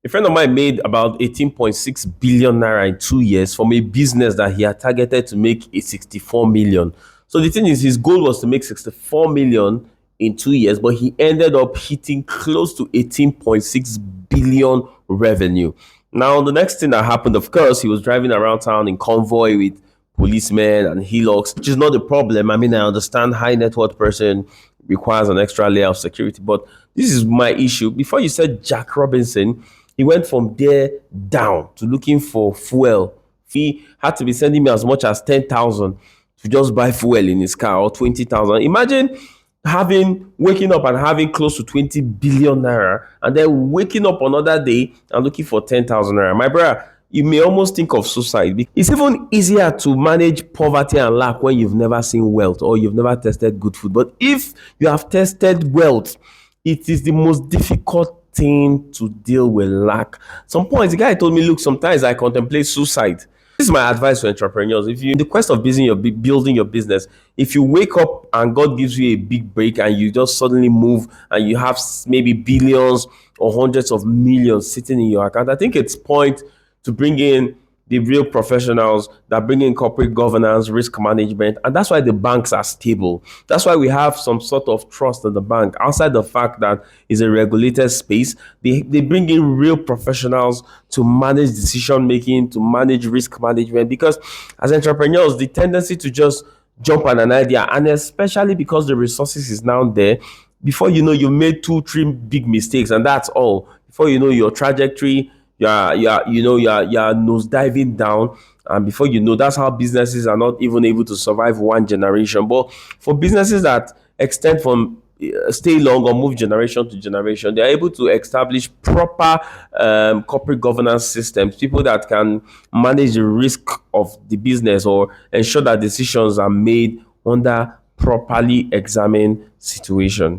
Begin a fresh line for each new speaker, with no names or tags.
A friend of mine made about 18.6 billion naira in 2 years from a business that he had targeted to make a 64 million. So the thing is, his goal was to make 64 million in 2 years, but he ended up hitting close to 18.6 billion revenue. Now, the next thing that happened, of course, he was driving around town in convoy with policemen and hillocks, which is not the problem. I mean, I understand high net worth person requires an extra layer of security, but this is my issue. Before you said Jack Robinson, he went from there down to looking for fuel. He had to be sending me as much as 10,000 to just buy fuel in his car, or 20,000. Imagine having waking up and having close to 20 billion naira, and then waking up another day and looking for 10,000 naira. My brother, you may almost think of suicide. It's even easier to manage poverty and lack when you've never seen wealth or you've never tested good food. But if you have tested wealth, it is the most difficult thing to deal with lack. Some points, the guy told me, look, sometimes I contemplate suicide. This is my advice to entrepreneurs. If you're in the quest of building your business, if you wake up and God gives you a big break and you just suddenly move and you have maybe billions or hundreds of millions sitting in your account, I think it's point to bring in the real professionals that bring in corporate governance, risk management. And that's why the banks are stable. That's why we have some sort of trust in the bank. Outside the fact that it's a regulated space, they bring in real professionals to manage decision making, to manage risk management. Because as entrepreneurs, the tendency to just jump on an idea, and especially because the resources is now there, before you know, you made two, three big mistakes, and that's all. Before you know, your trajectory, you're nose diving down, and before you know, that's how businesses are not even able to survive one generation. But for businesses that extend from stay long or move generation to generation, they are able to establish proper corporate governance systems, people that can manage the risk of the business or ensure that decisions are made under properly examined situation.